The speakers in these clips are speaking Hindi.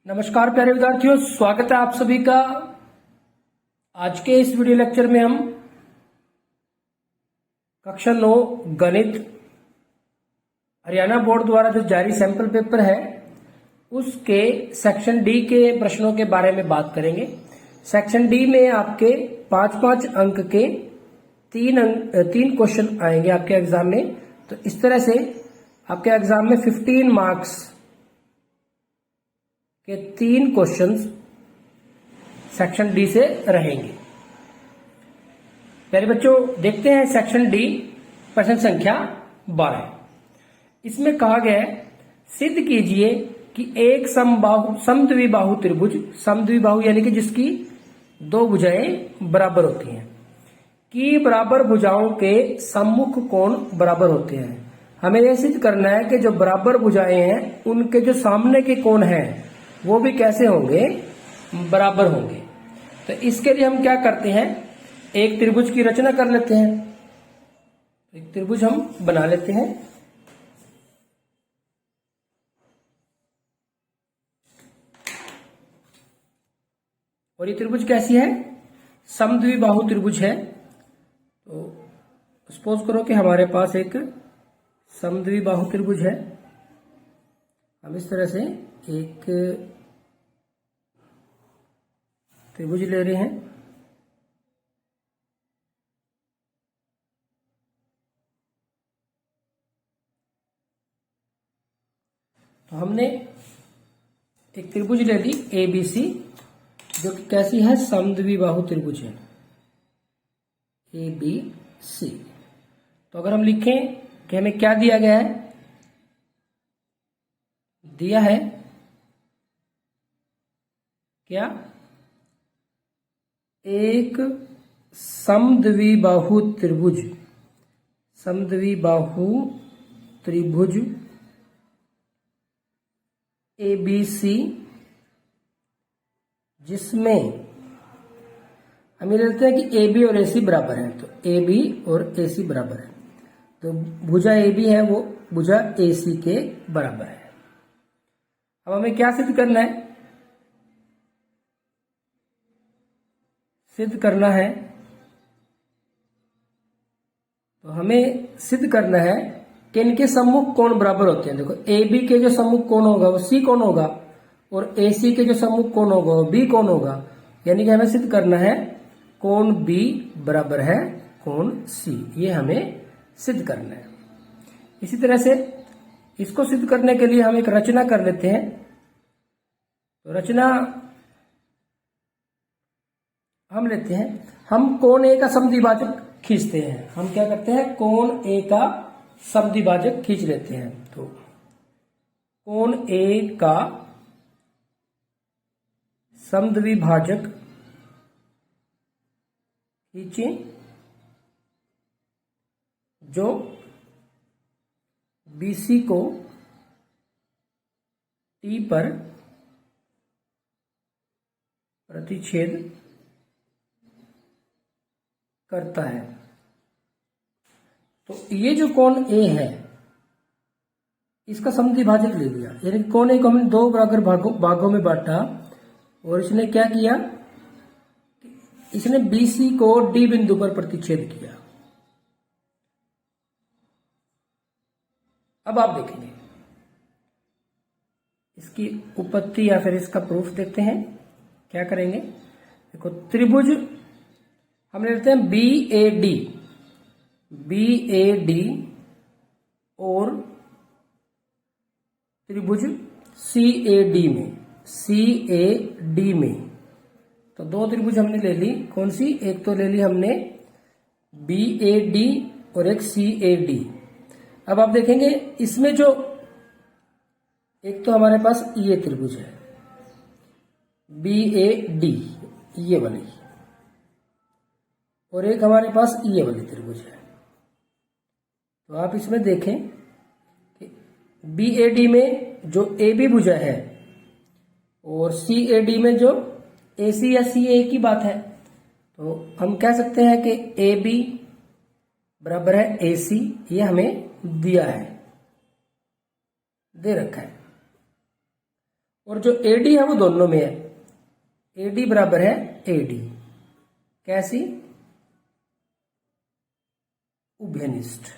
नमस्कार प्यारे विद्यार्थियों, स्वागत है आप सभी का। आज के इस वीडियो लेक्चर में हम कक्षा 9 गणित हरियाणा बोर्ड द्वारा जो जारी सैंपल पेपर है उसके सेक्शन डी के प्रश्नों के बारे में बात करेंगे। सेक्शन डी में आपके 5-5 अंक के तीन क्वेश्चन आएंगे आपके एग्जाम में। तो इस तरह से आपके एग्जाम में 15 मार्क्स के 3 क्वेश्चंस सेक्शन डी से रहेंगे। प्यारे बच्चों, देखते हैं सेक्शन डी प्रश्न संख्या 12। इसमें कहा गया है, सिद्ध कीजिए कि एक समद्विबाहु त्रिभुज, समद्विबाहु यानी कि जिसकी 2 भुजाएं बराबर होती हैं, कि बराबर भुजाओं के सम्मुख कोण बराबर होते हैं। हमें यह सिद्ध करना है कि जो बराबर भुजाएं हैं उनके जो सामने के कोण हैं वो भी कैसे होंगे, बराबर होंगे। तो इसके लिए हम क्या करते हैं, एक त्रिभुज की रचना कर लेते हैं। एक त्रिभुज हम बना लेते हैं। और ये त्रिभुज कैसी है, समद्विबाहु त्रिभुज है। तो सपोज करो कि हमारे पास एक समद्विबाहु त्रिभुज है। हम इस तरह से एक त्रिभुज ले रहे हैं। तो हमने एक त्रिभुज ले ली ABC, जो कि कैसी है, समद्विबाहु त्रिभुज है ABC। तो अगर हम लिखें कि हमें क्या दिया गया है, दिया है क्या, एक समद्विबाहु त्रिभुज, समद्विबाहु त्रिभुज ABC, जिसमें हम ये लेते हैं कि AB और AC बराबर है। तो AB और AC बराबर है, तो भुजा AB है वो भुजा AC के बराबर है। अब हमें क्या सिद्ध करना है, सिद्ध करना है, तो हमें सिद्ध करना है कि इनके सम्मुख कोण बराबर होते हैं। देखो, AB के जो सम्मुख कोण होगा वो C कोण होगा, और AC के जो सम्मुख कोण होगा वो B कोण होगा। यानी कि हमें सिद्ध करना है कोण B बराबर है कोण C, ये हमें सिद्ध करना है। इसी तरह से इसको सिद्ध करने के लिए हम एक रचना कर लेते हैं। तो रचना हम लेते हैं, हम कोण A का समद्विभाजक खींचते हैं। हम क्या करते हैं, कोण A का समद्विभाजक खींच लेते हैं। तो कोण A का समद्विभाजक खींचें, जो BC को T पर प्रतिच्छेद करता है। तो ये जो कोण A है इसका समद्विभाजक ले लिया, यानी कोण A को हमने 2 बराबर भागों में बांटा, और इसने क्या किया, इसने BC को D बिंदु पर प्रतिच्छेद किया। अब आप देखेंगे इसकी उत्पत्ति या फिर इसका प्रूफ देखते हैं। क्या करेंगे, देखो त्रिभुज हम लेते हैं BAD और त्रिभुज CAD में। तो 2 त्रिभुज हमने ले ली, कौन सी, एक तो ले ली हमने BAD और एक CAD। अब आप देखेंगे इसमें जो एक तो हमारे पास ये त्रिभुज है BAD, ये वाली, और एक हमारे पास ये वाली त्रिभुज है। तो आप इसमें देखें कि BAD में जो AB भुजा है और CAD में जो AC या CA की बात है। तो हम कह सकते हैं कि AB बराबर है AC, ये हमें दिया है, दे रखा है। और जो AD है वो दोनों में है, AD बराबर है AD। कैसी? उभयनिष्ठ।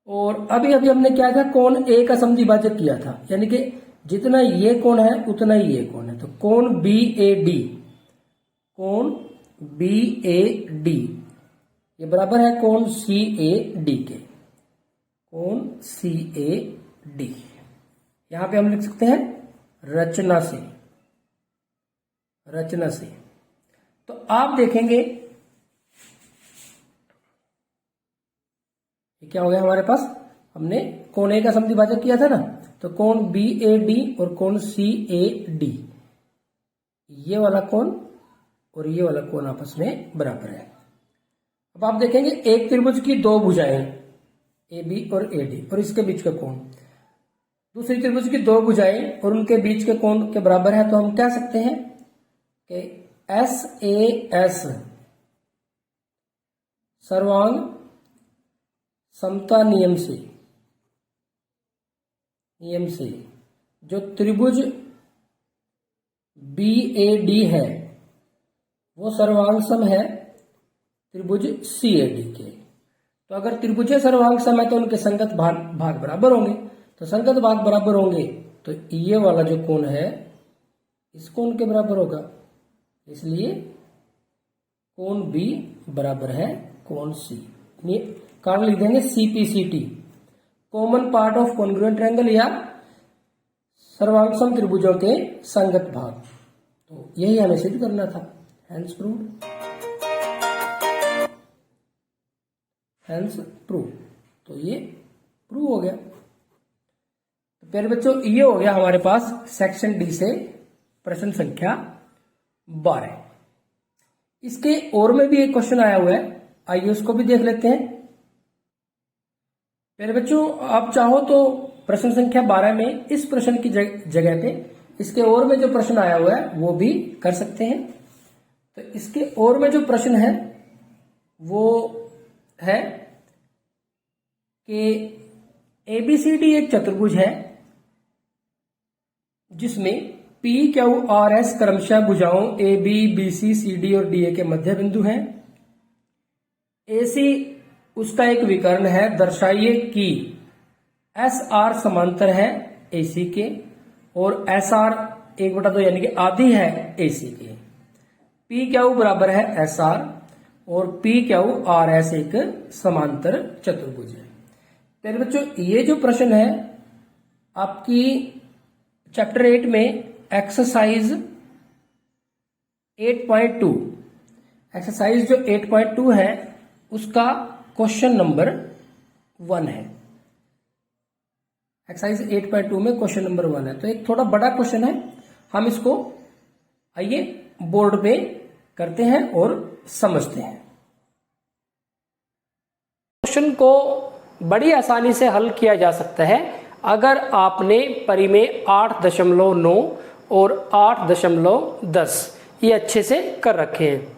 और अभी अभी हमने क्या था, कोण A का समद्विभाजक किया था, यानी कि जितना ये कोण है उतना ही ये कोण है। तो कोण BAD, कोण BAD ये बराबर है कोण CAD के, कोण CAD। यहां पे हम लिख सकते हैं रचना से, रचना से। तो आप देखेंगे ये क्या हो गया हमारे पास, हमने कोण A का समद्विभाजक किया था ना, तो कोण BAD और कोण CAD, ये वाला कोण और ये वाला कोण आपस में बराबर है। अब आप देखेंगे एक त्रिभुज की दो भुजाएं AB और AD और इसके बीच का कोण, दूसरी त्रिभुज की दो भुजाएं और उनके बीच के कोण के बराबर है, तो हम कह सकते हैं कि SAS सर्वांग समता नियम से जो त्रिभुज BAD है वो सर्वांग सम है त्रिभुज CAD के। तो अगर त्रिभुज सर्वांग सम है तो उनके संगत भाग बराबर होंगे, तो संगत भाग बराबर होंगे तो ये वाला जो कोण है इस कोण के बराबर होगा, इसलिए कोण B बराबर है कोण C। कारण लिख देंगे CPCT, common part of congruent triangle या सर्वांग त्रिभुजों के संगत भाग। तो यही हमें सिद्ध करना था, हेंस प्रूव्ड, हेंस प्रूव। तो ये प्रूव हो गया। तो प्यारे बच्चों ये हो गया हमारे पास सेक्शन डी से प्रश्न संख्या 12। इसके और में भी एक क्वेश्चन आया हुआ है, आइए उसको भी देख लेते हैं। प्यारे बच्चों आप चाहो तो प्रश्न संख्या 12 में इस प्रश्न की जगह पे इसके और में जो प्रश्न आया हुआ है वो भी कर सकते हैं। तो इसके और में जो प्रश्न है वो है कि ABCD एक चतुर्भुज है जिसमें PQRS क्रमशः भुजाओं AB, BC, CD और DA के मध्य बिंदु हैं। AC उसका एक विकर्ण है, दर्शाइए कि SR समांतर है AC के और SR 1/2 यानी कि आधी है AC के। PQ बराबर है SR और PQRS एक समांतर चतुर्भुज है। तो बच्चों ये जो प्रश्न है आपकी चैप्टर 8 में एक्सरसाइज 8.2, एक्सरसाइज जो 8.2 है उसका क्वेश्चन नंबर 1 है। एक्सरसाइज 8.2 में क्वेश्चन नंबर 1 है, तो एक थोड़ा बड़ा क्वेश्चन है। हम इसको आइए बोर्ड पे करते हैं और समझते हैं। क्वेश्चन को बड़ी आसानी से हल किया जा सकता है अगर आपने परिमेय 8.9 और 8.10 ये अच्छे से कर रखे हैं।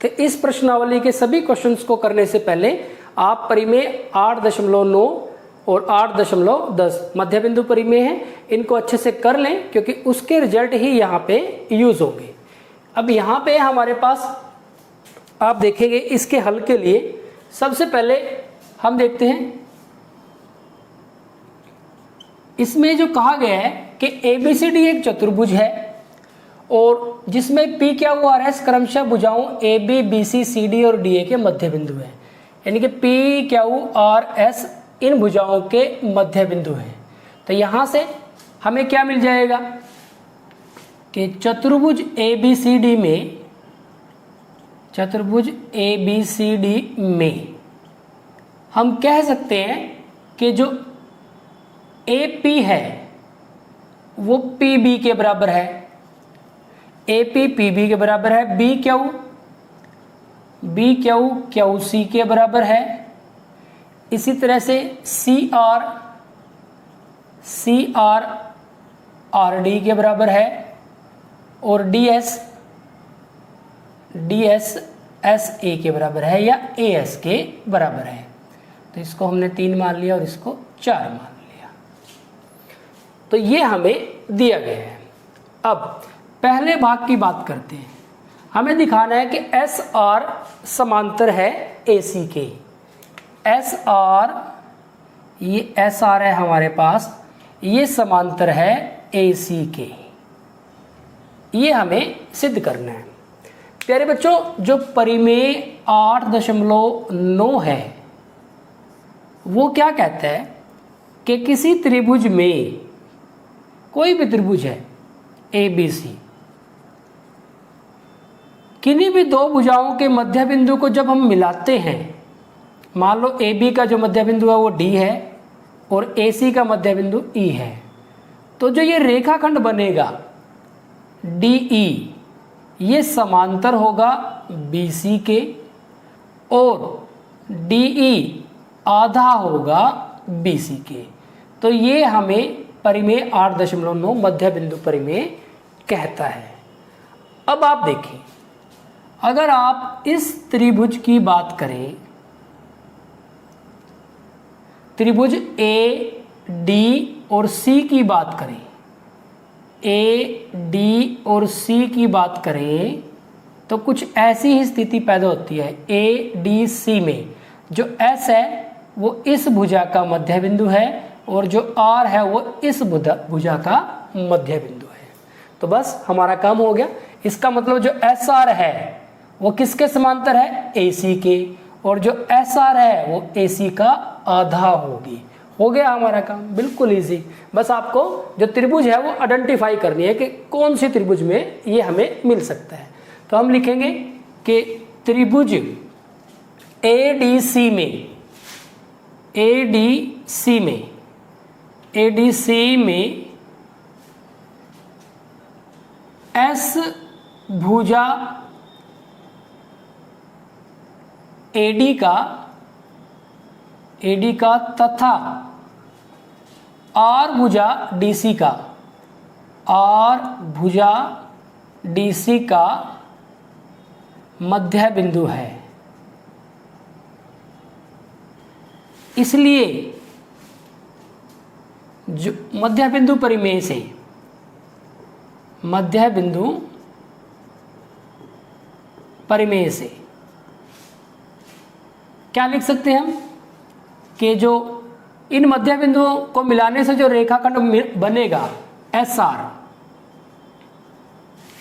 तो इस प्रश्नावली के सभी क्वेश्चंस को करने से पहले आप परिमेय 8.9 और 8.10 मध्य बिंदु परिमेय है, इनको अच्छे से कर लें क्योंकि उसके रिजल्ट ही यहाँ पे यूज होंगे। अब यहाँ पे हमारे पास आप देखेंगे इसके हल के लिए सबसे पहले हम देखते हैं इसमें जो कहा गया है कि ABCD एक चतुर्भुज है और जिसमें PQRS क्रमशः भुजाओं AB, BC, CD और DA के मध्य बिंदु है, यानी कि PQRS इन भुजाओं के मध्य बिंदु है। तो यहां से हमें क्या मिल जाएगा कि चतुर्भुज ABCD में हम कह सकते हैं कि जो AP है वो PB के बराबर है, AP PB के बराबर है, BQ QC के बराबर है। इसी तरह से CR RD के बराबर है और DS SA के बराबर है या AS के बराबर है। तो इसको हमने 3 मान लिया और इसको 4 मान लिया। तो ये हमें दिया गया है। अब पहले भाग की बात करते हैं। हमें दिखाना है कि एस आर समांतर है ए सी के। एस आर, ये एस आर है हमारे पास, ये समांतर है ए सी के। ये हमें सिद्ध करना है। प्यारे बच्चों, जो परिमेय 8.9 है वो क्या कहता है कि किसी त्रिभुज में, कोई भी त्रिभुज है ए बी सी, किन्हीं भी दो भुजाओं के मध्य बिंदु को जब हम मिलाते हैं, मान लो ए बी का जो मध्य बिंदु है वो डी है और ए सी का मध्य बिंदु ई है, तो जो ये रेखाखंड बनेगा डी ई, ये समांतर होगा बी सी के और डी ई आधा होगा बी सी के। तो ये हमें परिमेय 8.9 मध्य बिंदु परिमेय कहता है। अब आप देखें, अगर आप इस त्रिभुज की बात करें, त्रिभुज ए डी और सी की बात करें, ए डी और सी की बात करें, तो कुछ ऐसी ही स्थिति पैदा होती है। ए डी सी में जो एस है वो इस भुजा का मध्य बिंदु है और जो आर है वो इस भुजा का मध्य बिंदु है। तो बस हमारा काम हो गया। इसका मतलब जो एस आर है वो किसके समांतर है? ए सी के, और जो एस आर है वो ए सी का आधा होगी। हो गया हमारा काम, बिल्कुल इजी। बस आपको जो त्रिभुज है वो आइडेंटिफाई करनी है कि कौन सी त्रिभुज में ये हमें मिल सकता है। तो हम लिखेंगे कि त्रिभुज ए डी सी में, ए डी सी में, ए डी सी में एस भुजा एडी का तथा आर भुजा डीसी का, आर भुजा डीसी का मध्य बिंदु है। इसलिए जो मध्य बिंदु परिमेय से, मध्य बिंदु परिमेय से क्या लिख सकते हैं हम कि जो इन मध्य बिंदुओं को मिलाने से जो रेखाखंड बनेगा एस आर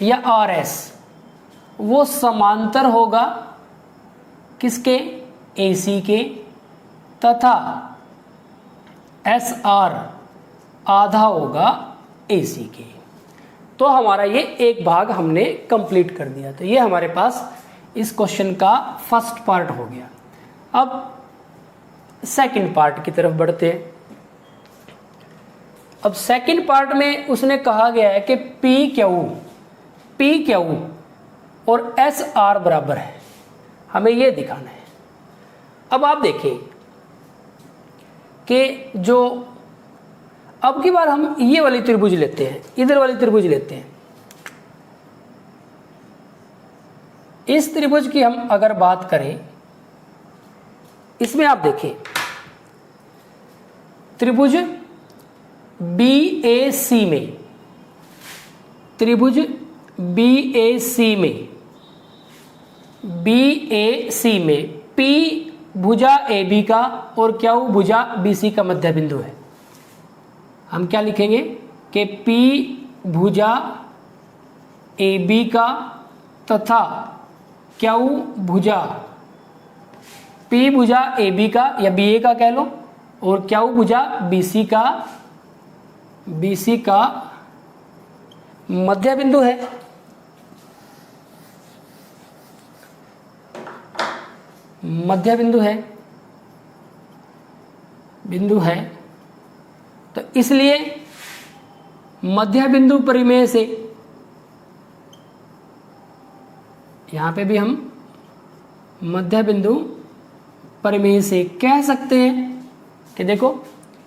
या आर एस, वो समांतर होगा किसके? ए सी के, तथा एस आर आधा होगा ए सी के। तो हमारा ये एक भाग हमने कंप्लीट कर दिया। तो ये हमारे पास इस क्वेश्चन का फर्स्ट पार्ट हो गया। अब सेकंड पार्ट की तरफ बढ़ते हैं। अब सेकंड पार्ट में उसने कहा गया है कि पी क्यू और एस आर बराबर है, हमें ये दिखाना है। अब आप देखिए कि जो अब की बार हम ये वाली त्रिभुज लेते हैं, इधर वाली त्रिभुज लेते हैं। इस त्रिभुज की हम अगर बात करें, इसमें आप देखिए त्रिभुज बी ए सी में, त्रिभुज बी ए सी में, बी ए सी में पी भुजा ए बी का और क्यू भुजा बी सी का मध्य बिंदु है। हम क्या लिखेंगे कि पी भुजा ए बी का तथा क्यू भुजा, पी भुजा ए बी का या बी ए का कह लो, और क्यू भुजा बी सी का मध्य बिंदु है। मध्य बिंदु है। तो इसलिए मध्य बिंदु परिमेय से यहां पे भी हम मध्य बिंदु परिमेय से कह सकते हैं कि देखो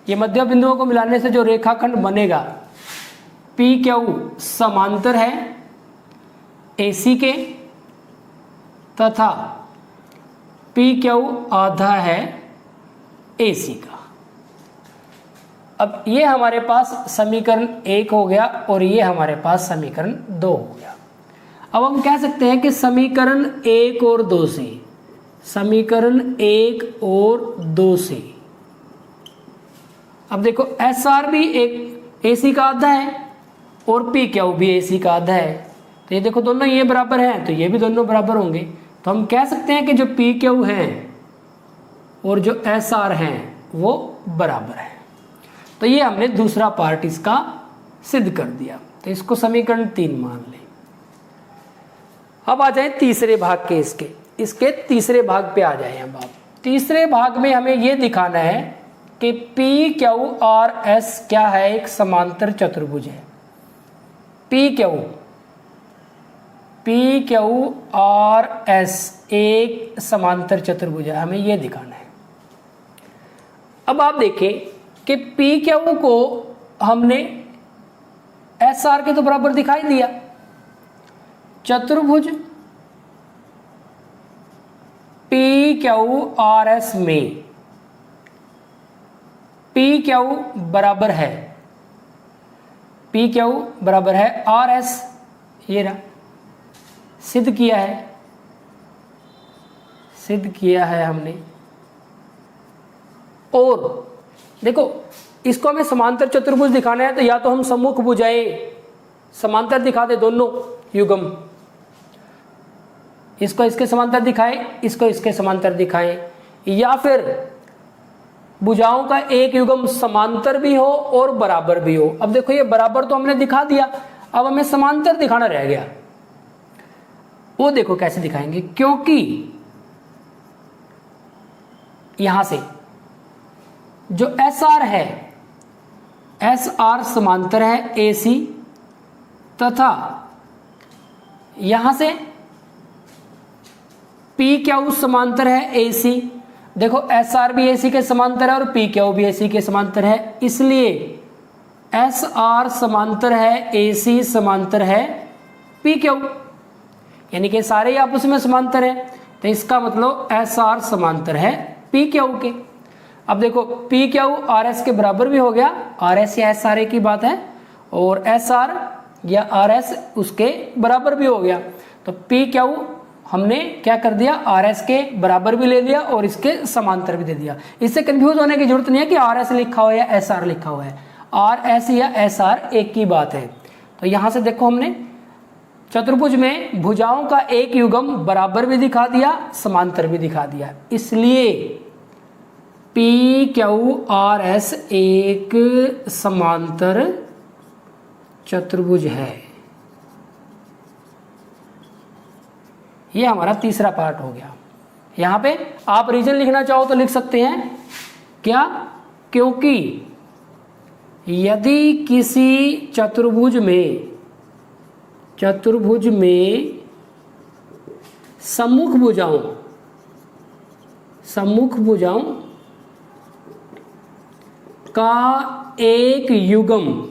ये मध्य बिंदुओं को मिलाने से जो रेखाखंड बनेगा पी क्यू समांतर है ए सी के तथा पी क्यू आधा है ए सी का। अब ये हमारे पास समीकरण 1 हो गया और ये हमारे पास समीकरण 2 हो गया। अब हम कह सकते हैं कि समीकरण 1 और 2 से, समीकरण 1 और 2 से, अब देखो एस आर भी एक एसी का आधा है और पी क्यू भी एसी का आधा है, तो ये देखो दोनों ये बराबर हैं तो ये भी दोनों बराबर होंगे। तो हम कह सकते हैं कि जो पी क्यू हैं और जो एस आर हैं वो बराबर है। तो ये हमने दूसरा पार्ट इसका सिद्ध कर दिया, तो इसको समीकरण 3 मान लें। अब आ जाए तीसरे भाग के, इसके तीसरे भाग पे आ जाए हम। आप तीसरे भाग में हमें ये दिखाना है कि पी क्यू और एस क्या है, एक समांतर चतुर्भुज है। पी क्यू और एस एक समांतर चतुर्भुज है, हमें ये दिखाना है। अब आप देखें कि पी क्यू को हमने एस आर के तो बराबर दिखाई दिया। चतुर्भुज पी क्यू आर एस में पी क्यू बराबर है, पी क्यू बराबर है आर एस, ये रहा, सिद्ध किया है हमने। और देखो इसको हमें समांतर चतुर्भुज दिखाना है, तो या तो हम सम्मुख भुजाएं समांतर दिखा दे, दोनों युग्म, इसको इसके समांतर दिखाएं, इसको इसके समांतर दिखाएं, या फिर भुजाओं का एक युग्म समांतर भी हो और बराबर भी हो। अब देखो ये बराबर तो हमने दिखा दिया, अब हमें समांतर दिखाना रह गया। वो देखो कैसे दिखाएंगे, क्योंकि यहां से जो एस आर है, एस आर समांतर है एसी, तथा यहां से पी क्यू समांतर है एसी। देखो एस आर भी एसी के समांतर है और पी क्यू भी एसी के समांतर है, इसलिए एस आर समांतर है एसी समांतर है पी क्यू, यानी कि सारे ही आपस में समांतर है। तो इसका मतलब एस आर समांतर है पी क्यू के। अब देखो पी क्यू आर एस के बराबर भी हो गया, आर एस या एस आर ए की बात है, और एस आर या आर एस उसके बराबर भी हो गया। तो पी क्यू हमने क्या कर दिया, आर एस के बराबर भी ले लिया और इसके समांतर भी दे दिया। इससे कंफ्यूज होने की जरूरत नहीं है कि आर एस लिखा हुआ है या एस आर लिखा हुआ है, आर एस या एस आर एक की बात है। तो यहां से देखो हमने चतुर्भुज में भुजाओं का एक युग्म बराबर भी दिखा दिया, समांतर भी दिखा दिया, इसलिए पी क्यू आर एस एक समांतर चतुर्भुज है। ये हमारा तीसरा पार्ट हो गया। यहां पे आप रीजन लिखना चाहो तो लिख सकते हैं, क्या, क्योंकि यदि किसी चतुर्भुज में सम्मुख भुजाओं का एक युग्म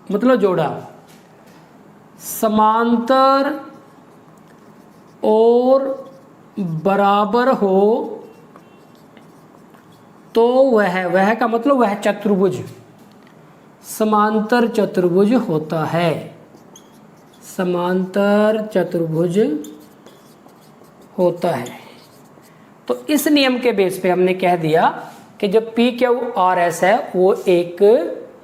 मतलब जोड़ा समांतर और बराबर हो तो वह का मतलब वह चतुर्भुज समांतर चतुर्भुज होता है, समांतर चतुर्भुज होता है। तो इस नियम के बेस पे हमने कह दिया कि जो पी क्यू आर एस है वो एक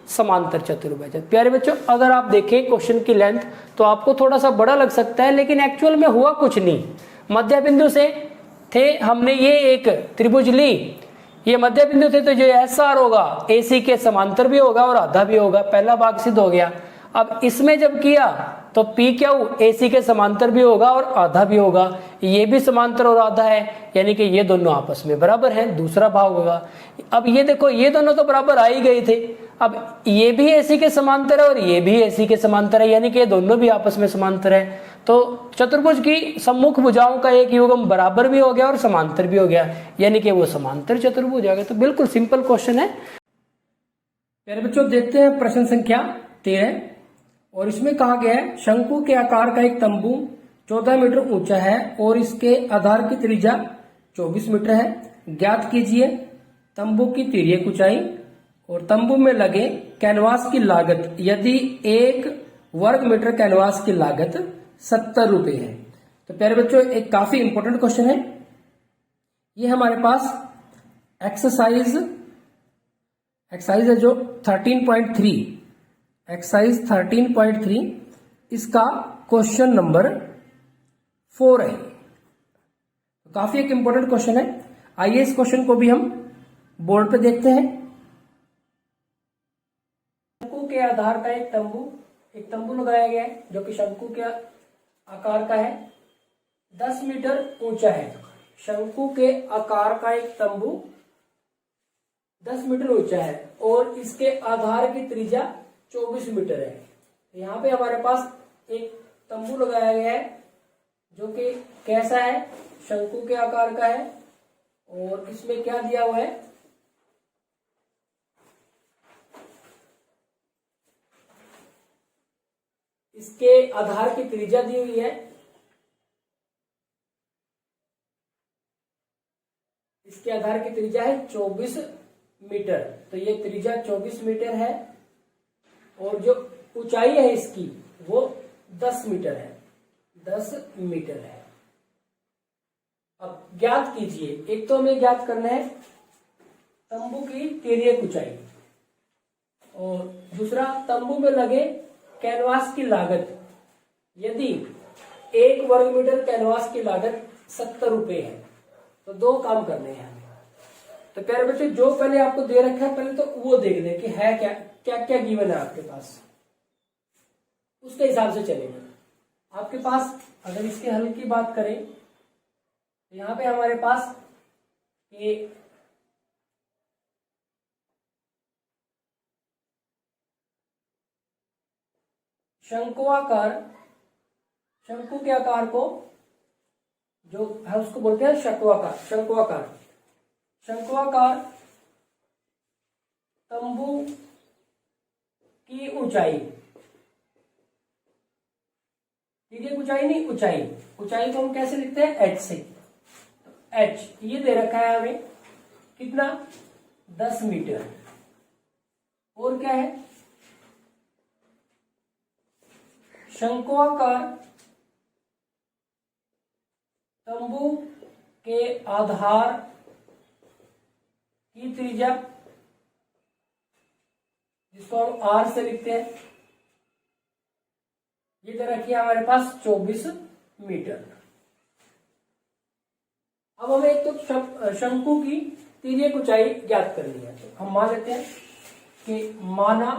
समांतर चतुर्भुज है। प्यारे बच्चों, अगर आप देखें क्वेश्चन की लेंथ तो आपको थोड़ा सा बड़ा लग सकता है, लेकिन एक्चुअल में हुआ कुछ नहीं। मध्य बिंदु से थे, हमने ये एक त्रिभुज ली, ये मध्य बिंदु थे, तो जो एस आर होगा एसी के समांतर भी होगा और आधा भी होगा, पहला भाग सिद्ध हो गया। अब इसमें जब किया तो पी क्यू एसी के समांतर भी होगा और आधा भी होगा, ये भी समांतर और आधा है, यानी कि ये दोनों आपस में बराबर हैं, दूसरा भाग होगा। अब ये देखो ये दोनों तो बराबर आ ही गए थे, अब ये भी एसी के समांतर है और ये भी एसी के समांतर है, यानी कि ये दोनों भी आपस में समांतर है। तो चतुर्भुज की सम्मुख भुजाओं का एक युग्म बराबर भी हो गया और समांतर भी हो गया, यानी कि वो समांतर चतुर्भुज आ गया। तो बिल्कुल सिंपल क्वेश्चन है। प्यारे बच्चों, देखते हैं प्रश्न संख्या 13, और इसमें कहा गया है शंकु के आकार का एक तंबू 14 मीटर ऊंचा है और इसके आधार की त्रिज्या 24 मीटर है। ज्ञात कीजिए तंबू की तिर्यक ऊंचाई और तंबू में लगे कैनवास की लागत, यदि 1 वर्ग मीटर कैनवास की लागत 70 रुपए है। तो प्यारे बच्चों, एक काफी इंपॉर्टेंट क्वेश्चन है ये। हमारे पास एक्सरसाइज है जो 13.3, एक्सरसाइज 13.3, इसका क्वेश्चन नंबर 4 है। काफी एक इंपॉर्टेंट क्वेश्चन है। आइए इस क्वेश्चन को भी हम बोर्ड पे देखते हैं। शंकु के आधार का एक तंबू लगाया गया है जो कि शंकु के आकार का है, 10 मीटर ऊंचा है। शंकु के आकार का एक तंबू 10 मीटर ऊंचा है और इसके आधार की त्रिज्या 24 मीटर है। यहाँ पे हमारे पास एक तंबू लगाया गया है जो कि कैसा है, शंकु के आकार का है और इसमें क्या दिया हुआ है, इसके आधार की त्रिज्या दी हुई है। इसके आधार की त्रिज्या है 24 मीटर। तो ये त्रिज्या 24 मीटर है और जो ऊंचाई है इसकी वो 10 मीटर है, 10 मीटर है। अब ज्ञात कीजिए, एक तो हमें ज्ञात करना है तंबू की तिर्यक ऊंचाई और दूसरा तंबू में लगे कैनवास की लागत, यदि 1 वर्ग मीटर कैनवास की लागत 70 रुपए है। तो दो काम करने हैं हमें। तो प्यारे बच्चे, जो पहले आपको दे रखा है पहले तो वो देख लें कि है क्या क्या क्या गिवन है आपके पास, उसके हिसाब से चलेंगे। आपके पास अगर इसके हल की बात करें तो यहाँ पे हमारे पास ये शंकु के आकार को जो है उसको बोलते हैं शंकुआकार तंबू की ऊंचाई, ठीक है, ऊंचाई नहीं, ऊंचाई को हम कैसे लिखते हैं, h से। h ये दे रखा है हमें कितना, 10 मीटर। और क्या है, शंकुआकार तंबू के आधार की त्रिज्या, जिसको हम r से लिखते हैं, ये दे रखी है हमारे पास 24 मीटर। अब हमें एक तो शंकु की तिर्यक ऊंचाई ज्ञात करनी है। तो हम मान लेते हैं कि माना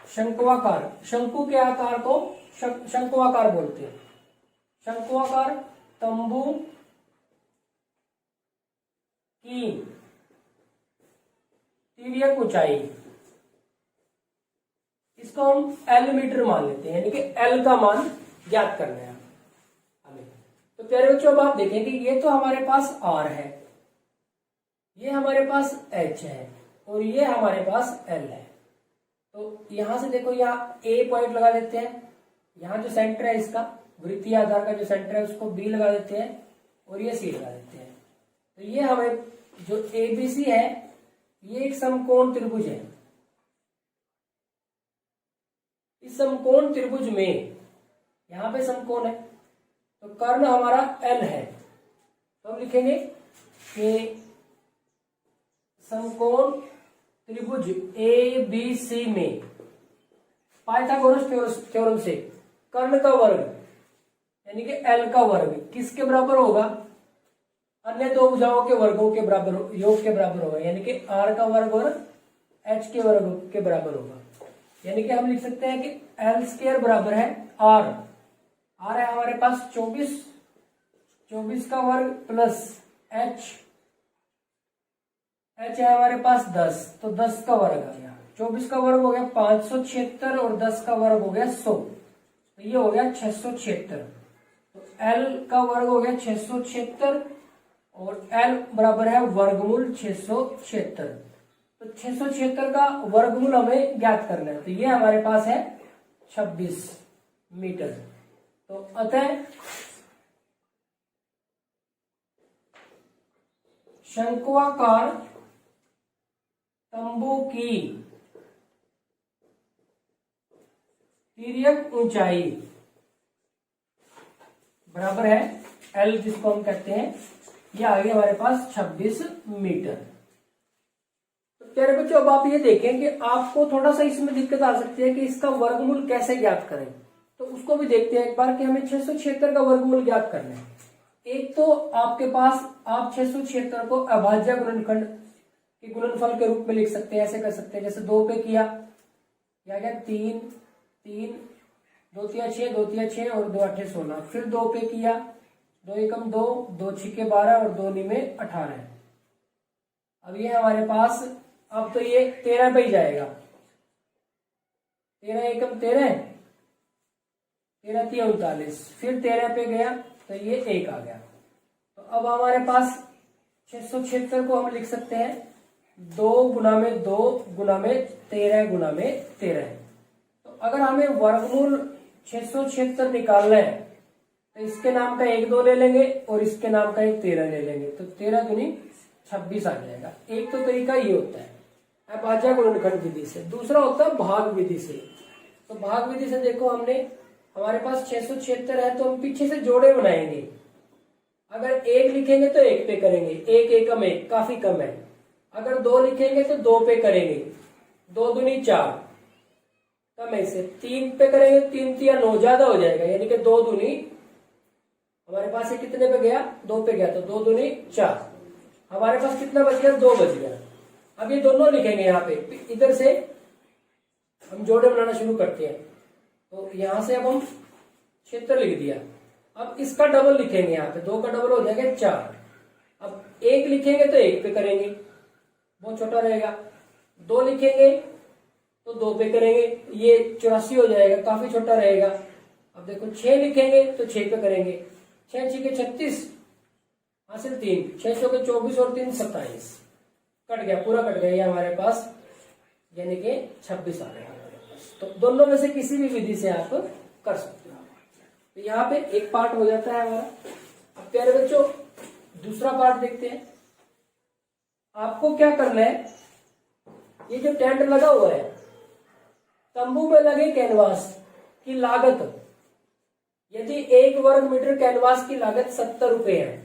शंकु के आकार को शंकुआकार बोलते हैं। शंकुआकार तंबू की तिर्यक ऊंचाई, इसको हम L मीटर मान लेते हैं, यानी कि L का मान ज्ञात करना है हमें। तो प्यारे बच्चों, अब आप देखें कि ये तो हमारे पास R है, ये हमारे पास H है और ये हमारे पास L है। तो यहां से देखो, यहाँ A पॉइंट लगा देते हैं, यहाँ जो सेंटर है इसका वृत्तीय आधार का जो सेंटर है उसको B लगा देते हैं और ये C लगा देते हैं। तो ये हमें जो ABC है ये एक समकोण त्रिभुज है। इस समकोण त्रिभुज में यहां पे समकोण है तो कर्ण हमारा L है। तो हम लिखेंगे कि समकोण त्रिभुज ABC में पाइथागोरस थ्योरम से कर्ण का वर्ग यानी कि L का वर्ग किसके बराबर होगा, अन्य दो भुजाओं के वर्गों के बराबर, योग के बराबर होगा, यानी कि R का वर्ग और H के वर्ग के बराबर होगा। यानी कि हम लिख सकते हैं कि L² बराबर है R है हमारे पास 24 का वर्ग प्लस H है हमारे पास 10, तो 10 का वर्ग आ गया। 24 का वर्ग हो गया 576 और 10 का वर्ग हो गया 100, तो ये हो गया 676। तो L का वर्ग हो गया 676 और L बराबर है वर्गमूल 676। तो 676 का वर्गमूल हमें ज्ञात करना है। तो ये हमारे पास है 26 मीटर। तो अतः शंकुआकार तंबू की तिर्यक ऊंचाई बराबर है L, जिसको हम कहते हैं, ये आ गई हमारे पास 26 मीटर। तो प्यारे बच्चों, अब आप ये देखें कि आपको थोड़ा सा इसमें दिक्कत आ सकती है कि इसका वर्गमूल कैसे ज्ञात करें। तो उसको भी देखते हैं एक बार कि हमें 676 का वर्गमूल ज्ञात करना है। एक तो आपके पास आप 676 को अभाज्य गुणनखंड के गुणनफल के रूप में लिख सकते हैं। ऐसे कर सकते हैं, जैसे 2 पे किया, क्या गया 3 3, 2 तिया 6, 2 तिया 6 और 2 8 16। फिर 2 पे किया, 2 एकम 2, 2 छिके 12 और 2 निमे 18। अब ये हमारे पास, अब तो ये 13 पे ही जाएगा। 13 एकम 13, 13 तिया 39। फिर 13 पे गया तो ये 1 आ गया। तो अब हमारे पास 676 को हम लिख सकते हैं 2 गुना में 2 गुना में 13 गुना में 13। तो अगर हमें वर्गमूल 676 निकालना है तो इसके नाम का 1 2 ले लेंगे और इसके नाम का 1 13 ले लेंगे, तो 13 दूनी 26 आ जाएगा। एक तो तरीका ये होता है अभाज्य गुणनखंड विधि से, दूसरा होता है भाग विधि से। तो भाग विधि से देखो, हमने हमारे पास 676 है तो हम पीछे से जोड़े बनाएंगे। अगर 1 लिखेंगे तो 1 पे करेंगे, 1 एकम 1 काफी कम है। अगर 2 लिखेंगे तो 2 पे करेंगे, 2 दूनी 4 कम है इससे। 3 पे करेंगे 3 तिया 9 ज्यादा हो जाएगा, यानी कि 2 दूनी, हमारे पास ये कितने पे गया 2 पे गया, तो 2 दूनी 4। हमारे पास कितना बच गया 2 बच गया। अब ये दोनों लिखेंगे यहाँ पे, इधर से हम जोड़े बनाना शुरू करते हैं। तो यहां से अब हम क्षेत्र लिख दिया। अब इसका डबल लिखेंगे, यहाँ पे 2 का डबल हो जाएगा 4। अब 1 लिखेंगे तो 1 पे करेंगे, बहुत छोटा रहेगा। 2 लिखेंगे तो 2 पे करेंगे, ये 84 हो जाएगा, काफी छोटा रहेगा। अब देखो 6 लिखेंगे तो 6 पे करेंगे, 6 6 के 36 हासिल 3, 6 6 के 24 और 3 27, कट गया, पूरा कट गया ये हमारे पास, यानी कि 26 आ गया हमारे पास। तो दोनों में से किसी भी विधि से आप कर सकते हो। तो यहाँ पे एक पार्ट हो जाता है हमारा। अब प्यारे बच्चों, दूसरा पार्ट देखते हैं। आपको क्या करना है, ये जो टेंट लगा हुआ है, तंबू में लगे कैनवास की लागत, यदि 1 वर्ग मीटर कैनवास की लागत 70 रुपए है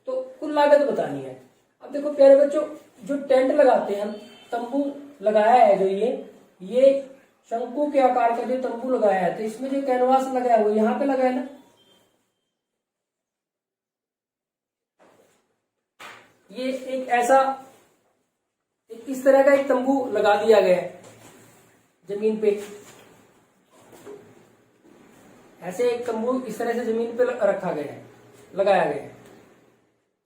तो कुल लागत बतानी है। अब देखो प्यारे बच्चों, जो टेंट लगाते हैं हम, तंबू लगाया है जो ये शंकु के आकार का जो तंबू लगाया है, तो इसमें जो कैनवास लगाया है वो यहाँ पे लगा है ना। ये एक ऐसा इस तरह का एक तंबू लगा दिया गया है जमीन पे, ऐसे एक तंबू इस तरह से जमीन पे रखा गया है, लगाया गया है,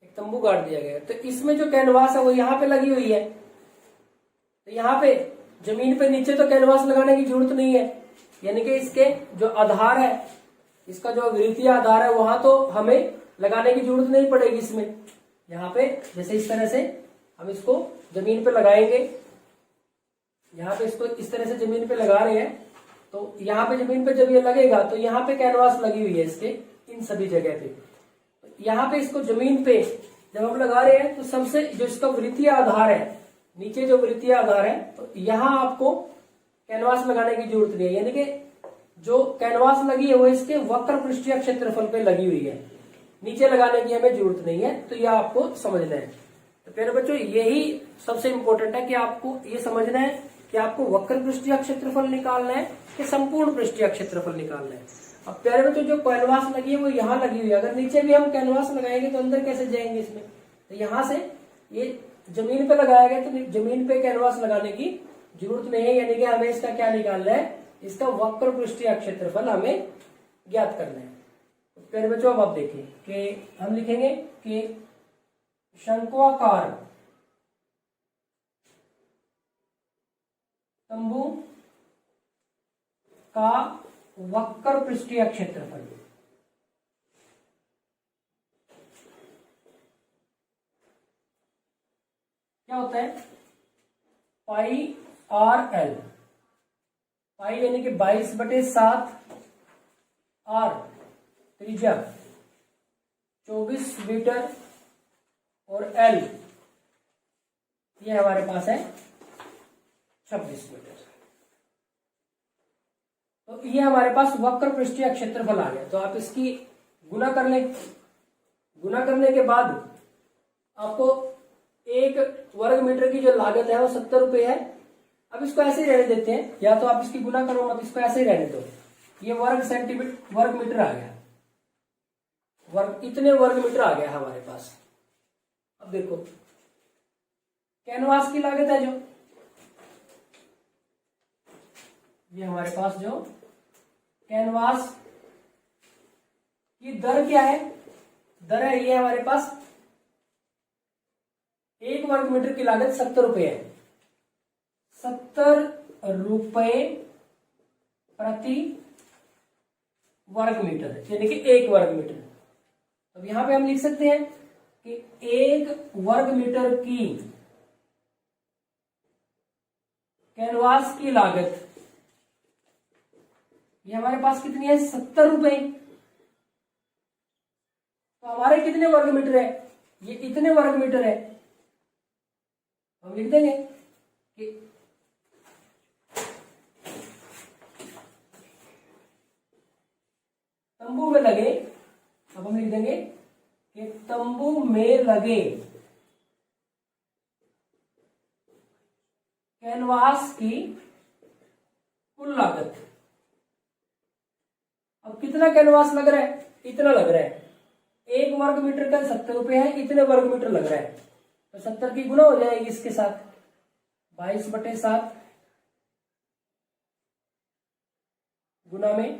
एक तंबू गाड़ दिया गया है। तो इसमें जो कैनवास है वो यहाँ पे लगी हुई है। तो यहाँ पे जमीन पे नीचे तो कैनवास लगाने की जरूरत नहीं है, यानी कि इसके जो आधार है, इसका जो वृत्तीय आधार है, वहां तो हमें लगाने की जरूरत नहीं पड़ेगी इसमें। यहाँ पे जैसे इस तरह से हम इसको जमीन पे लगाएंगे, यहाँ पे इसको इस तरह से जमीन पे लगा रहे हैं, तो यहाँ पे जमीन पे जब ये लगेगा तो यहाँ पे कैनवास लगी हुई है इसके इन सभी जगह पे। यहाँ पे इसको जमीन पे जब हम लगा रहे हैं तो सबसे जो इसका वृत्तीय आधार है, नीचे जो वृत्तीय आधार है, तो यहाँ आपको कैनवास लगाने की जरूरत नहीं है, यानी कि जो कैनवास लगी है वो इसके वक्र पृष्ठीय क्षेत्रफल पे लगी हुई है, नीचे लगाने की हमें जरूरत नहीं है। तो यह आपको समझना है। तो प्यारे बच्चों, यही सबसे इंपॉर्टेंट है कि आपको ये समझना है कि आपको वक्र पृष्ठीय क्षेत्रफल निकालना है कि संपूर्ण पृष्ठीय क्षेत्रफल निकालना है। अब प्यारे बच्चों, जो कैनवास लगी है वो यहाँ लगी हुई है, अगर नीचे भी हम कैनवास लगाएंगे तो अंदर कैसे जाएंगे इसमें, तो यहाँ से ये जमीन पे लगाया गया, तो जमीन पे कैनवास लगाने की जरूरत नहीं है, यानी कि हमें इसका क्या निकालना है, इसका वक्र पृष्ठीय क्षेत्रफल हमें ज्ञात करना है। तो प्यारे बच्चों, अब आप देखिए कि हम लिखेंगे कि शंक्वाकार तंबू का वक्र पृष्ठीय क्षेत्रफल क्या होता है, पाई आर एल। पाई यानी कि 22/7, आर त्रिज्या 24 मीटर और एल ये हमारे पास है 26 मीटर। तो ये हमारे पास वक्र पृष्ठीय क्षेत्रफल आ गया। तो आप इसकी गुना कर लें। गुना करने के बाद आपको 1 वर्ग मीटर की जो लागत है वो 70 रुपए है। अब इसको ऐसे ही रहने देते हैं, या तो आप इसकी गुना करो मत, इसको ऐसे ही रहने दो। ये वर्ग मीटर आ गया, इतने वर्ग मीटर आ गया हमारे पास। अब देखो कैनवास की लागत है जो, ये हमारे पास जो कैनवास की दर क्या है, दर है ये हमारे पास 1 वर्ग मीटर की लागत 70 रुपए है। 70 रुपए प्रति वर्ग मीटर, यानी कि 1 वर्ग मीटर। अब यहां पे हम लिख सकते हैं कि 1 वर्ग मीटर की कैनवास की लागत ये हमारे पास कितनी है, 70 रुपए। तो हमारे कितने वर्ग मीटर है, ये इतने वर्ग मीटर है। हम लिख देंगे कि तंबू में लगे, अब हम लिख देंगे कि तंबू में लगे कैनवास की कुल लागत। अब कितना कैनवास लग रहा है, इतना लग रहा है। 1 वर्ग मीटर का 70 रुपए है, इतने वर्ग मीटर लग रहा है। तो 70 की गुना हो जाएगी इसके साथ, 22/7 गुना में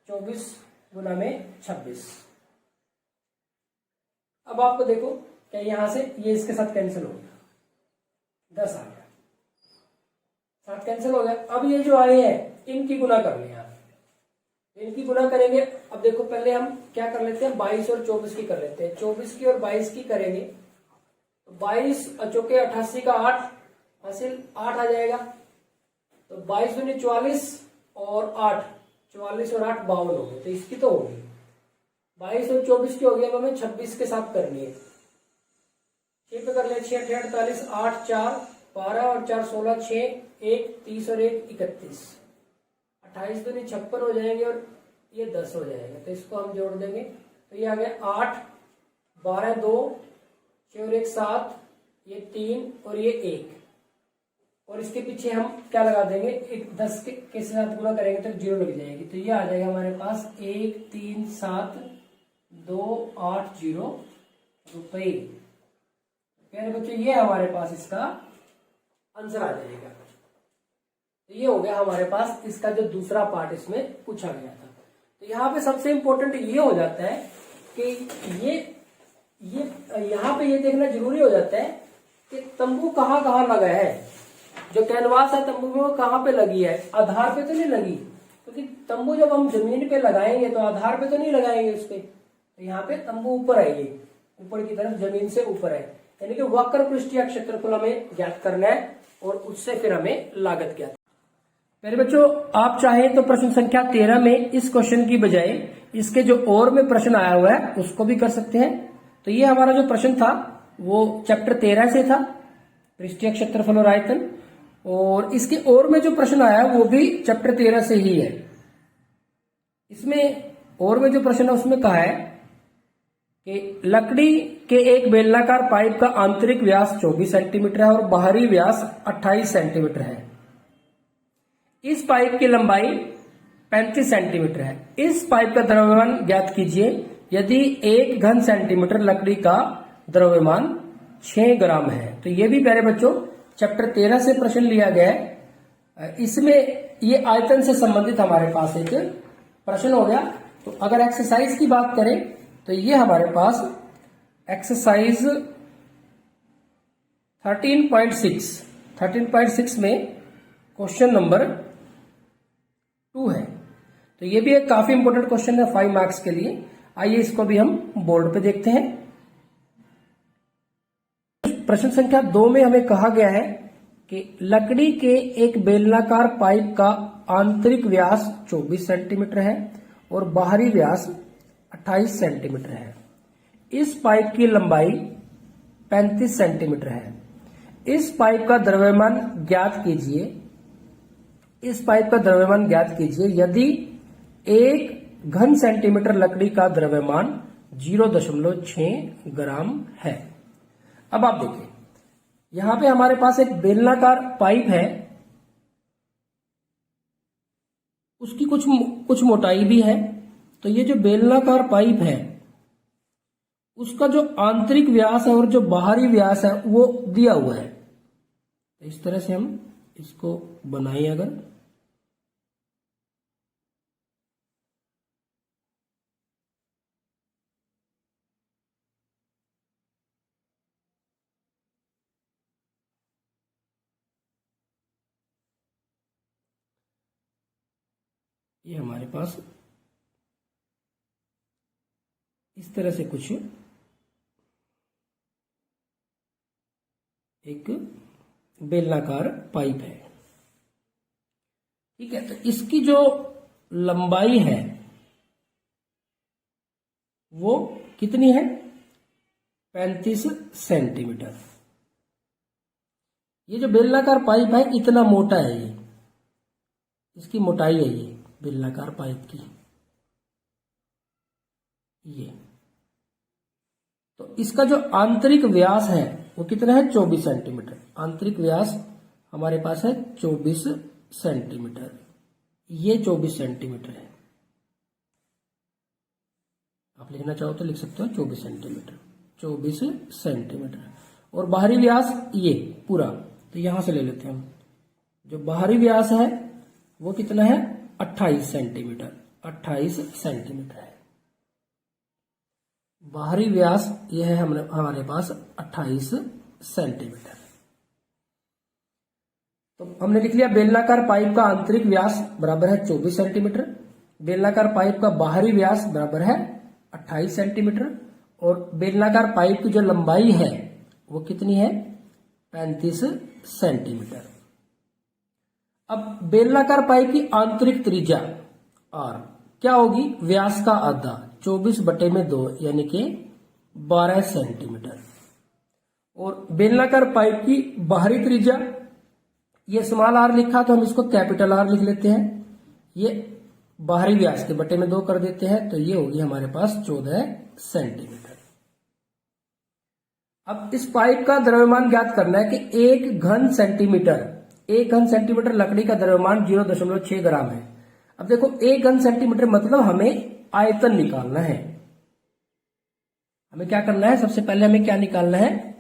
24 गुना में 26। अब आपको देखो क्या यहां से ये इसके साथ कैंसिल हो गया, 10 आ गया, 7 कैंसिल हो गया। अब ये जो आए हैं इनकी गुना कर लें आप, इनकी गुना करेंगे। अब देखो पहले हम क्या कर लेते हैं, 22 और 24 की कर लेते हैं। 24 की और 22 की करेंगे तो 22 चौके 88 का 8 हासिल 8 आ जाएगा। तो 22 दूनी 44 और 8, 44 और 8 52 हो गए। तो इसकी तो होगी 22 और 24 की होगी। अब हमें 26 के साथ करनी है। 6 पे कर ले, 6 8 48, 8 4 12 और 4 16, 6 1 30 और 1 31, 28 दूनी 56 हो जाएंगे और ये 10 हो जाएगा। तो इसको हम जोड़ देंगे तो ये आ गया 8 12 2 6 और 1 7, ये 3 और ये 1, और इसके पीछे हम क्या लगा देंगे, एक 10 के साथ गुना करेंगे तो 0 लग जाएगी। तो ये आ जाएगा हमारे पास 1 3 7 2 8 0 रुपये। प्यारे बच्चों ये हमारे पास इसका आंसर आ जाएगा। तो ये हो गया हमारे पास इसका जो दूसरा पार्ट इसमें पूछा गया था। तो यहाँ पे सबसे इंपॉर्टेंट ये हो जाता है कि ये यहाँ पे ये देखना जरूरी हो जाता है कि तंबू कहाँ कहाँ लगा है, जो कैनवास है तंबू में वो कहाँ पे लगी है, आधार पे तो नहीं लगी, क्योंकि तंबू जब हम जमीन पे लगाएंगे तो आधार पे तो नहीं लगाएंगे उस पे। तो यहाँ पे तंबू ऊपर है, ये ऊपर की तरफ जमीन से ऊपर है, यानी कि वक्र पृष्ठीय क्षेत्रफल हमें ज्ञात करना है और उससे फिर हमें लागत ज्ञात। मेरे बच्चों आप चाहे तो प्रश्न संख्या 13 में इस क्वेश्चन की बजाय इसके जो और में प्रश्न आया हुआ है उसको भी कर सकते हैं। तो ये हमारा जो प्रश्न था वो चैप्टर 13 से था, पृष्ठीय क्षेत्रफल और आयतन, और इसके और में जो प्रश्न आया वो भी चैप्टर 13 से ही है। इसमें और में जो प्रश्न है उसमें कहा है कि लकड़ी के एक बेलनाकार पाइप का आंतरिक व्यास 24 सेंटीमीटर है और बाहरी व्यास 28 सेंटीमीटर है। इस पाइप की लंबाई 35 सेंटीमीटर है। इस पाइप का द्रव्यमान ज्ञात कीजिए यदि 1 घन सेंटीमीटर लकड़ी का द्रव्यमान 6 ग्राम है। तो ये भी प्यारे बच्चों चैप्टर 13 से प्रश्न लिया गया है। इसमें ये आयतन से संबंधित हमारे पास एक प्रश्न हो गया। तो अगर एक्सरसाइज की बात करें तो ये हमारे पास एक्सरसाइज 13.6 में क्वेश्चन नंबर 2 है। तो ये भी एक काफी इंपोर्टेंट क्वेश्चन है 5 मार्क्स के लिए। आइए इसको भी हम बोर्ड पे देखते हैं। प्रश्न संख्या 2 में हमें कहा गया है कि लकड़ी के एक बेलनाकार पाइप का आंतरिक व्यास 24 सेंटीमीटर है और बाहरी व्यास 28 सेंटीमीटर है। इस पाइप की लंबाई 35 सेंटीमीटर है। इस पाइप का द्रव्यमान ज्ञात कीजिए इस पाइप का द्रव्यमान ज्ञात कीजिए यदि 1 घन सेंटीमीटर लकड़ी का द्रव्यमान 0.6 ग्राम है। अब आप देखिए, यहां पे हमारे पास एक बेलनाकार पाइप है, उसकी कुछ मोटाई भी है। तो ये जो बेलनाकार पाइप है उसका जो आंतरिक व्यास है और जो बाहरी व्यास है वो दिया हुआ है। तो इस तरह से हम इसको बनाएं अगर, ये हमारे पास इस तरह से कुछ एक बेलनाकार पाइप है, ठीक है। तो इसकी जो लंबाई है वो कितनी है? 35 सेंटीमीटर। ये जो बेलनाकार पाइप है इतना मोटा है, ये इसकी मोटाई है ये बेलनाकार पाइप की, ये। तो इसका जो आंतरिक व्यास है वो कितना है? 24 सेंटीमीटर। आंतरिक व्यास हमारे पास है 24 सेंटीमीटर, ये 24 सेंटीमीटर है। आप लिखना चाहो तो लिख सकते हो 24 सेंटीमीटर, 24 सेंटीमीटर। और बाहरी व्यास ये पूरा, तो यहां से ले लेते हैं हम। जो बाहरी व्यास है वो कितना है? 28 सेंटीमीटर, 28 सेंटीमीटर है बाहरी व्यास। यह है हमारे पास 28 सेंटीमीटर। तो हमने लिख लिया बेलनाकार पाइप का आंतरिक व्यास बराबर है 24 सेंटीमीटर, बेलनाकार पाइप का बाहरी व्यास बराबर है 28 सेंटीमीटर, और बेलनाकार पाइप की जो लंबाई है वो कितनी है? 35 सेंटीमीटर। अब बेलनाकार पाइप की आंतरिक त्रिज्या R क्या होगी? व्यास का आधा, 24/2 यानी कि 12 सेंटीमीटर। और बेलनाकार पाइप की बाहरी त्रिज्या, ये स्मॉल r लिखा तो हम इसको कैपिटल R लिख लेते हैं, ये बाहरी व्यास के बटे में 2 कर देते हैं, तो ये होगी हमारे पास 14 सेंटीमीटर। अब इस पाइप का द्रव्यमान ज्ञात करना है कि 1 घन सेंटीमीटर लकड़ी का द्रव्यमान 0.6 ग्राम है। अब देखो 1 घन सेंटीमीटर मतलब हमें आयतन निकालना है। हमें क्या करना है? सबसे पहले हमें क्या निकालना है?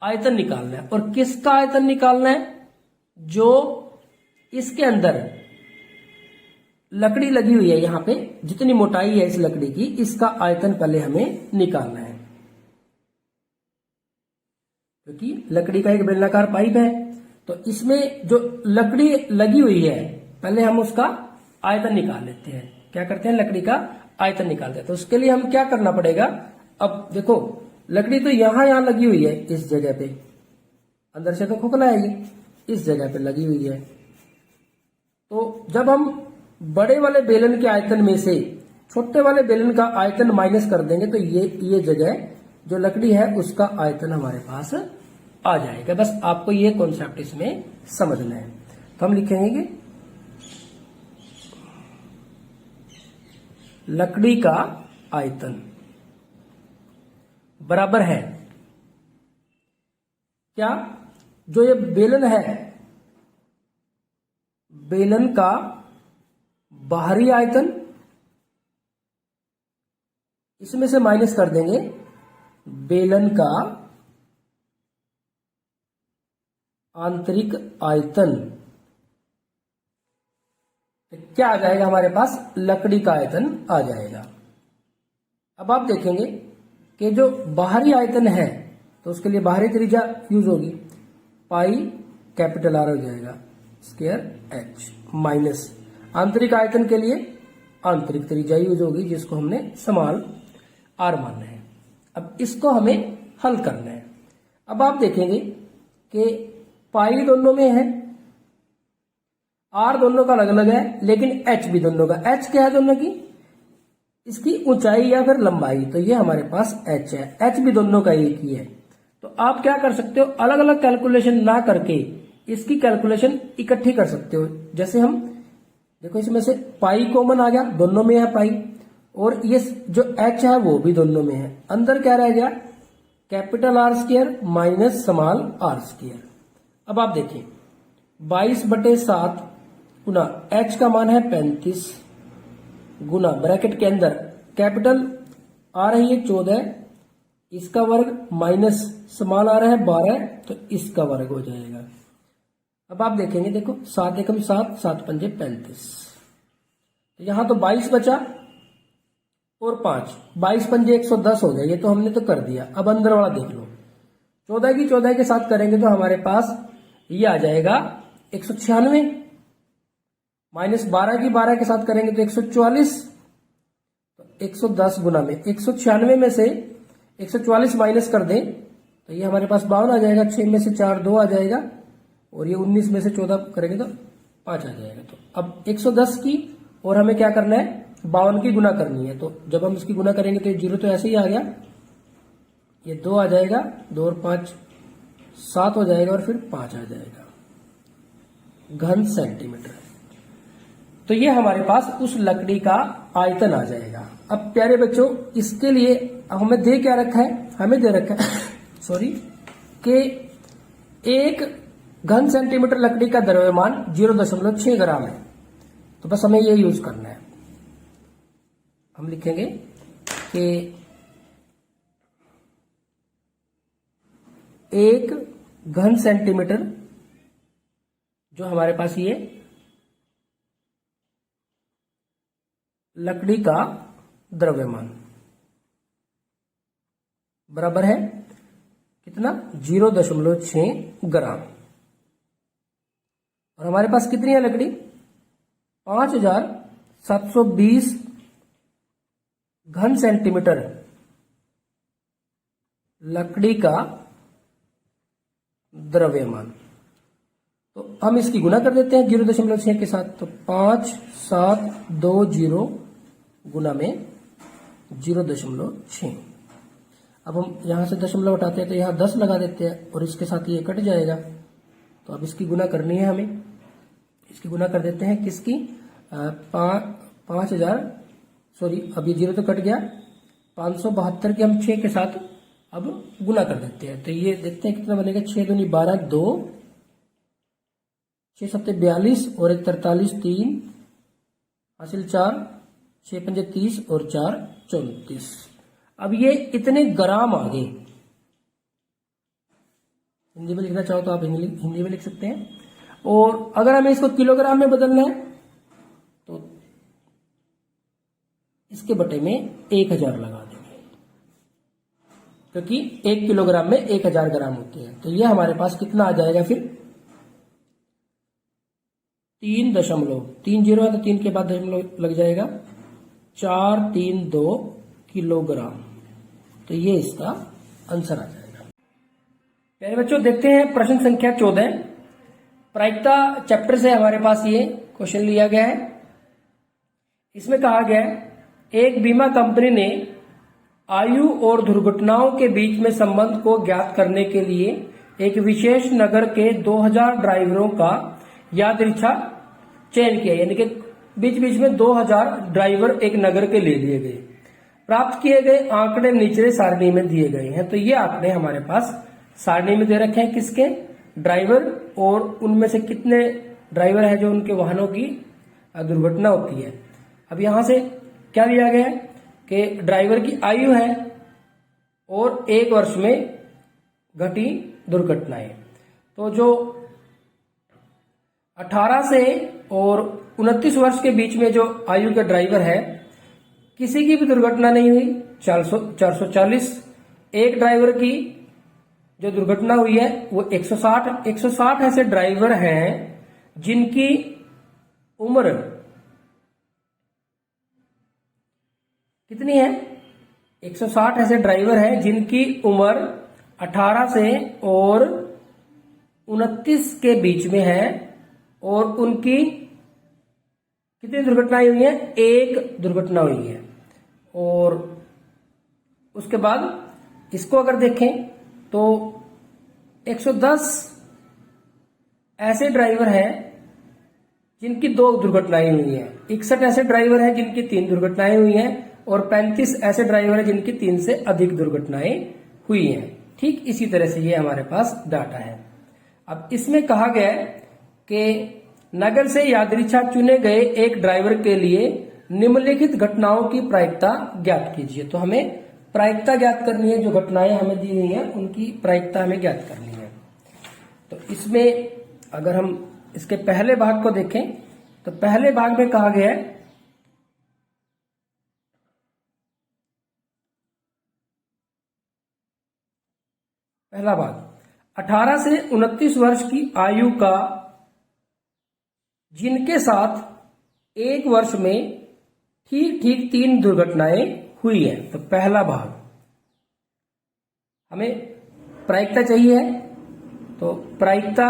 आयतन निकालना है। और किसका आयतन निकालना है? जो इसके अंदर लकड़ी लगी हुई है, यहां पे जितनी मोटाई है इस लकड़ी की, इसका आयतन पहले हमें निकालना है। क्योंकि लकड़ी का एक बेलनाकार पाइप है, तो इसमें जो लकड़ी लगी हुई है पहले हम उसका आयतन निकाल लेते हैं। क्या करते हैं? लकड़ी का आयतन निकालते हैं। तो उसके लिए हम क्या करना पड़ेगा? अब देखो लकड़ी तो यहां लगी हुई है, इस जगह पे, अंदर से तो खोखला है, ये इस जगह पे लगी हुई है। तो जब हम बड़े वाले बेलन के आयतन में से छोटे वाले बेलन का आयतन माइनस कर देंगे तो ये जगह जो लकड़ी है उसका आयतन हमारे पास आ जाएगा। बस आपको ये कॉन्सेप्ट इसमें समझना है। तो हम लिखेंगे कि लकड़ी का आयतन बराबर है क्या? जो ये बेलन है, बेलन का बाहरी आयतन, इसमें से माइनस कर देंगे बेलन का आंतरिक आयतन। तो क्या आ जाएगा हमारे पास? लकड़ी का आयतन आ जाएगा। अब आप देखेंगे कि जो बाहरी आयतन है तो उसके लिए बाहरी त्रिज्या यूज होगी, पाई कैपिटल R हो जाएगा स्क्वायर H, माइनस आंतरिक आयतन के लिए आंतरिक त्रिज्या यूज होगी जिसको हमने स्मॉल r मानना है। अब इसको हमें हल करना है। अब आप देखेंगे कि पाई दोनों में है, r दोनों का अलग अलग है, लेकिन h भी दोनों का। h क्या है दोनों की? इसकी ऊंचाई या फिर लंबाई। तो ये हमारे पास h है, h भी दोनों का एक ही है। तो आप क्या कर सकते हो? अलग अलग कैलकुलेशन ना करके इसकी कैलकुलेशन इकट्ठी कर सकते हो। जैसे हम देखो इसमें से पाई कॉमन आ गया, दोनों में है पाई, और ये जो h है वो भी दोनों में है। अंदर क्या रह गया, capital R square minus small R square. अब आप देखिए 22/7 गुना h का मान है 35 गुना ब्रैकेट के अंदर कैपिटल आ रही है 14, इसका वर्ग माइनस स्मॉल आ रहा है 12, तो इसका वर्ग हो जाएगा। अब आप देखेंगे, देखो 7 एकम 7, 7 पंजे 35, तो यहां तो 22 बचा और 5, 22 पंजे 110 हो गया, ये तो हमने तो कर दिया। अब अंदर वाला देख लो, 14 की 14 के साथ करेंगे तो हमारे पास ये आ जाएगा 196, माइनस 12 की 12 के साथ करेंगे तो 144, तो 110 गुना में 196 में से 144 माइनस कर दें तो ये हमारे पास 52 आ जाएगा, 6 में से 4 2 आ जाएगा, और ये 19 में से 14 करेंगे तो 5 आ जाएगा। तो अब 110 की और हमें क्या करना है, 52 की गुना करनी है। तो जब हम इसकी गुना करेंगे तो 0 तो ऐसे ही आ गया, ये 2 आ जाएगा, 2 और 5 7 हो जाएगा, और फिर 5 आ जाएगा घन सेंटीमीटर। तो ये हमारे पास उस लकड़ी का आयतन आ जाएगा। अब प्यारे बच्चों, इसके लिए हमें दे क्या रखा है, हमें दे रखा है सॉरी कि 1 घन सेंटीमीटर लकड़ी का द्रव्यमान 0.6 ग्राम है। तो बस हमें ये यूज करना है। हम लिखेंगे कि 1 घन सेंटीमीटर जो हमारे पास ये लकड़ी का द्रव्यमान बराबर है कितना, 0.6 ग्राम। और हमारे पास कितनी है लकड़ी, 5720 घन सेंटीमीटर लकड़ी का द्रव्यमान। तो हम इसकी गुना कर देते हैं 0.6 के साथ, तो 5720 गुना में 0.6। अब हम यहां से दशमलव उठाते हैं तो यहां 10 लगा देते हैं, और इसके साथ ये कट जाएगा। तो अब इसकी गुना करनी है हमें, इसकी गुना कर देते हैं किसकी, 5000 सॉरी अब ये 0 तो कट गया, 572 के हम 6 के साथ अब गुना कर देते हैं। तो ये देखते हैं कितना बनेगा, 6 दूनी 12, 2 6 7 42 और 1 43, 3 हासिल 4, 6 पंजे 30 और 4 34। अब ये इतने ग्राम आ गए। हिंदी में लिखना चाहो तो आप हिंदी में लिख सकते हैं, और अगर हमें इसको किलोग्राम में बदलना है तो इसके बटे में 1000 लगा देंगे, क्योंकि 1 किलोग्राम में 1000 ग्राम होते हैं। तो ये हमारे पास कितना आ जाएगा फिर, 3 जीरो है तो 3 के बाद दशमलव लग जाएगा, 432 किलोग्राम। तो ये इसका आंसर आ जाएगा। प्यारे बच्चों, देखते हैं प्रश्न संख्या 14। प्रायिकता चैप्टर से हमारे पास ये क्वेश्चन लिया गया है। इसमें कहा गया है, एक बीमा कंपनी ने आयु और दुर्घटनाओं के बीच में संबंध को ज्ञात करने के लिए एक विशेष नगर के 2000 ड्राइवरों का यादृच्छा चयन किया, यानी कि बीच बीच में 2000 ड्राइवर एक नगर के ले लिए गए। प्राप्त किए गए आंकड़े निचले सारणी में दिए गए हैं। तो ये आंकड़े हमारे पास सारणी में दे रखे हैं, किसके, ड्राइवर, और उनमें से कितने ड्राइवर है जो उनके वाहनों की दुर्घटना होती है। अब यहां से क्या दिया गया है कि ड्राइवर की आयु है और 1 वर्ष में घटी दुर्घटनाएं। तो जो 18 से और 29 वर्ष के बीच में जो आयु के ड्राइवर है, किसी की भी दुर्घटना नहीं हुई, 440। एक ड्राइवर की जो दुर्घटना हुई है वो 160 ऐसे ड्राइवर हैं जिनकी उम्र कितनी है, 160 ऐसे ड्राइवर हैं जिनकी उम्र 18 से और 29 के बीच में है, और उनकी कितनी दुर्घटनाएं हुई हैं, 1 दुर्घटना हुई है। और उसके बाद इसको अगर देखें तो 110 ऐसे ड्राइवर हैं जिनकी 2 दुर्घटनाएं हुई हैं, 61 ऐसे ड्राइवर हैं जिनकी 3 दुर्घटनाएं हुई हैं और 35 ऐसे ड्राइवर हैं जिनकी 3 से अधिक दुर्घटनाएं हुई हैं। ठीक इसी तरह से ये हमारे पास डाटा है। अब इसमें कहा गया है कि नगर से यादृच्छा चुने गए एक ड्राइवर के लिए निम्नलिखित घटनाओं की प्रायिकता ज्ञात कीजिए। तो हमें प्रायिकता ज्ञात करनी है, जो घटनाएं हमें दी हुई हैं उनकी प्रायिकता हमें ज्ञात करनी है। तो इसमें अगर हम इसके पहले भाग को देखें तो पहले भाग में कहा गया है पहला भाग 18 से 29 वर्ष की आयु का जिनके साथ एक वर्ष में ठीक ठीक 3 दुर्घटनाएं हुई हैं। तो पहला भाग हमें प्रायिकता चाहिए है, तो प्रायिकता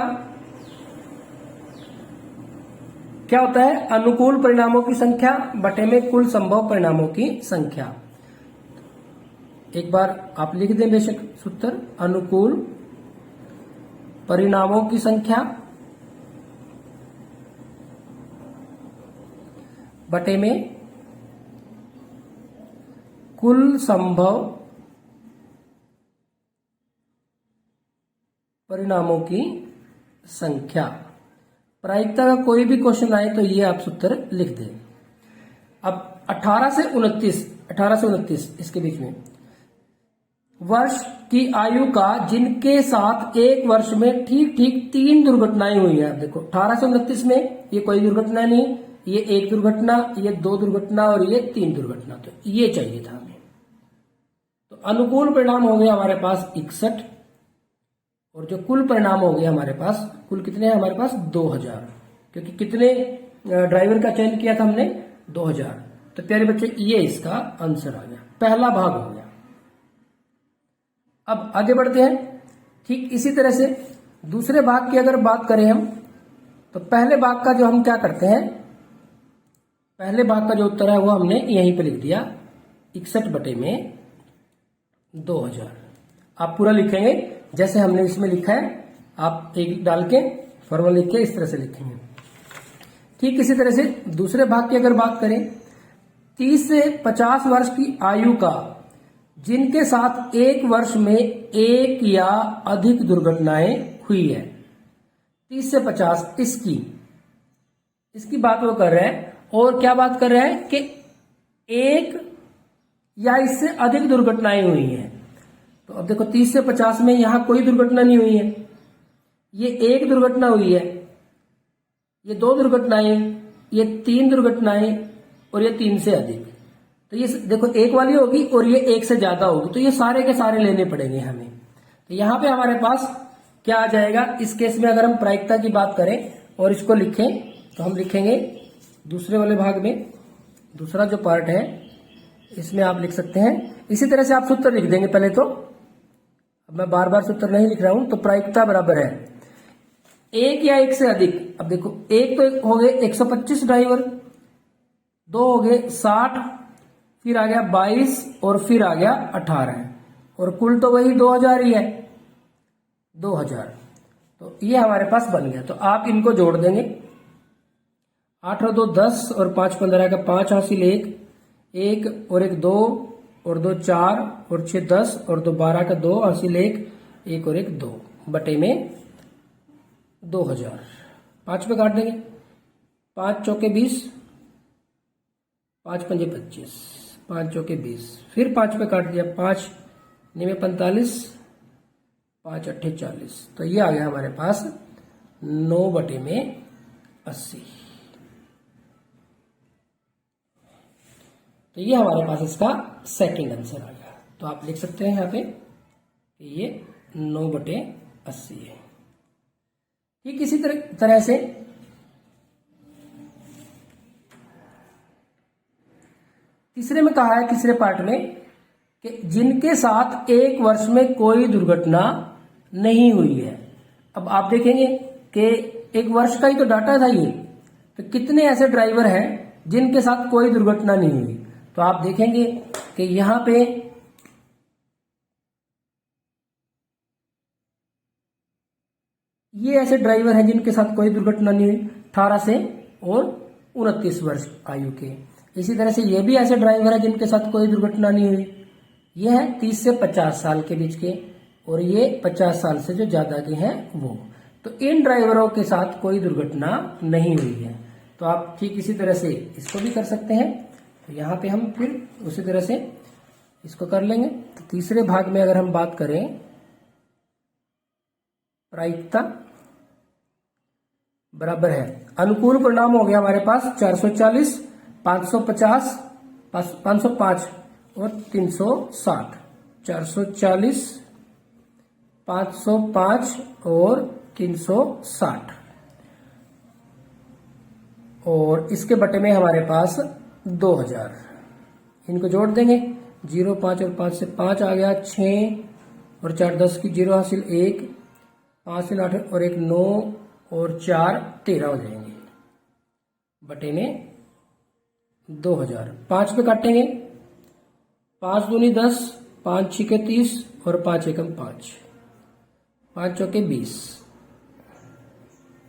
क्या होता है? अनुकूल परिणामों की संख्या बटे में कुल संभव परिणामों की संख्या। एक बार आप लिख दें बेशक सूत्र, अनुकूल परिणामों की संख्या बटे में कुल संभव परिणामों की संख्या। प्रायिकता का कोई भी क्वेश्चन आए तो ये आप सूत्र लिख दें। अब 18 से 29 इसके बीच में वर्ष की आयु का जिनके साथ एक वर्ष में ठीक ठीक 3 दुर्घटनाएं हुई हैं। आप देखो 18 से 29 में ये कोई दुर्घटना नहीं, ये 1 दुर्घटना, ये 2 दुर्घटना और ये 3 दुर्घटना। तो ये चाहिए था हमें। तो अनुकूल परिणाम हो गया हमारे पास 61 और जो कुल परिणाम हो गया हमारे पास, कुल कितने हैं हमारे पास? 2000, क्योंकि कितने ड्राइवर का चयन किया था हमने? 2000। तो प्यारे बच्चे ये इसका आंसर आ गया, पहला भाग हो गया। अब आगे बढ़ते हैं। ठीक इसी तरह से दूसरे भाग की अगर बात करें हम, तो पहले भाग का जो हम क्या करते हैं, पहले भाग का जो उत्तर है वो हमने यहीं पे लिख दिया 61 बटे में 2000। आप पूरा लिखेंगे जैसे हमने इसमें लिखा है, आप एक डाल के फॉर्मूला लिख के इस तरह से लिखेंगे। ठीक इसी तरह से दूसरे भाग की अगर बात करें, 30 से 50 वर्ष की आयु का जिनके साथ एक वर्ष में 1 या अधिक दुर्घटनाएं हुई है। 30 से 50 इसकी बात वो कर रहे हैं। और क्या बात कर रहे हैं कि 1 या इससे अधिक दुर्घटनाएं हुई हैं। तो अब देखो 30 से 50 में यहां कोई दुर्घटना नहीं हुई है, ये 1 दुर्घटना हुई है, ये 2 दुर्घटनाएं, ये 3 दुर्घटनाएं और ये 3 से अधिक। तो ये देखो 1 वाली होगी और ये 1 से ज्यादा होगी, तो ये सारे के सारे लेने पड़ेंगे हमें। तो यहां पे हमारे पास क्या आ जाएगा? इस केस में अगर हम प्रायिकता की बात करें और इसको लिखें तो हम लिखेंगे दूसरे वाले भाग में, दूसरा जो पार्ट है इसमें आप लिख सकते हैं इसी तरह से। आप सूत्र लिख देंगे पहले तो, अब मैं बार बार सूत्र नहीं लिख रहा हूं। तो प्रायिकता बराबर है 1 या 1 से अधिक। अब देखो 1 तो हो गए 125 ड्राइवर, 2 हो गए 60, फिर आ गया 22 और फिर आ गया 18 और कुल तो वही 2000 ही है, 2000। तो ये हमारे पास बन गया। तो आप इनको जोड़ देंगे, 8 और 2 10 और 5 15 का 5 हासिल 1 और 1 2 और 2 4 और 6 10 और 2 12 का 2 हासिल 1 और 1 2 बटे में 2000। 5 पे काट देंगे, 5 चौके 20, 5 पंजे 25, 5 चौके 20, फिर 5 पे काट दिया, 5 9 में 45, 5 अट्ठे 40। तो ये आ गया हमारे पास 9 बटे में 80। तो ये हमारे पास इसका सेकंड आंसर आ गया। तो आप लिख सकते हैं यहाँ पे कि ये 9 बटे 80 है। ठीक इसी तरह से तीसरे में कहा है, तीसरे पार्ट में, कि जिनके साथ एक वर्ष में कोई दुर्घटना नहीं हुई है। अब आप देखेंगे कि एक वर्ष का ही तो डाटा था ये, तो कितने ऐसे ड्राइवर हैं जिनके साथ कोई दुर्घटना नहीं हुई। तो आप देखेंगे कि यहां पे ये ऐसे ड्राइवर हैं जिनके साथ कोई दुर्घटना नहीं हुई, 18 से और 29 वर्ष आयु के। इसी तरह से ये भी ऐसे ड्राइवर हैं जिनके साथ कोई दुर्घटना नहीं हुई, ये है 30 से 50 साल के बीच के, और ये 50 साल से जो ज्यादा के हैं वो। तो इन ड्राइवरों के साथ कोई दुर्घटना नहीं हुई है। तो आप ठीक इसी तरह से इसको भी कर सकते हैं। तो यहाँ पे हम फिर उसी तरह से इसको कर लेंगे। तो तीसरे भाग में अगर हम बात करें प्रायिकता बराबर है, अनुकूल परिणाम हो गया हमारे पास 440, 550, 505 और 360। 440, 505 और 360, और इसके बटे में हमारे पास 2000। इनको जोड़ देंगे, 0, 5 और 5 से 5 आ गया, 6 और 4 10 की 0 हासिल 1, 5 से 8 और 1 9 और 4 13 हो जाएंगे, बटे में 2000। 5 पे काटेंगे, 5 दूनी 10, 5 छिके 30 और 5 एकम 5, 5 चौके 20,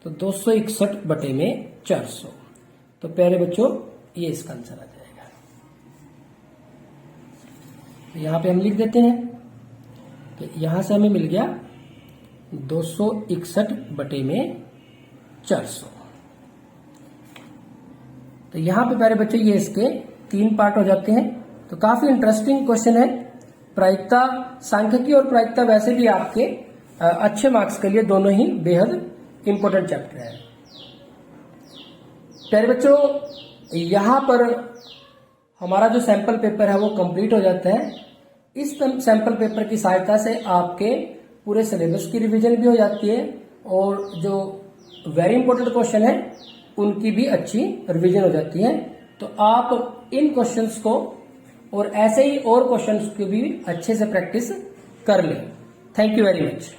तो 261 बटे में 400। तो प्यारे बच्चों ये इसका आंसर आ जाएगा। तो यहां पे हम लिख देते हैं कि यहां से हमें मिल गया 261 बटे में 400। तो यहां पे प्यारे बच्चों ये इसके 3 पार्ट हो जाते हैं। तो काफी इंटरेस्टिंग क्वेश्चन है। प्रायिकता सांख्यिकी और प्रायिकता वैसे भी आपके अच्छे मार्क्स के लिए दोनों ही बेहद इंपॉर्टेंट चैप्टर है। प्यारे बच्चों यहां पर हमारा जो सैंपल पेपर है वो कंप्लीट हो जाता है। इस सैंपल पेपर की सहायता से आपके पूरे सिलेबस की रिवीजन भी हो जाती है, और जो वेरी इंपॉर्टेंट क्वेश्चन है उनकी भी अच्छी रिवीजन हो जाती है। तो आप इन क्वेश्चंस को और ऐसे ही और क्वेश्चंस की भी अच्छे से प्रैक्टिस कर लें। Thank you very much.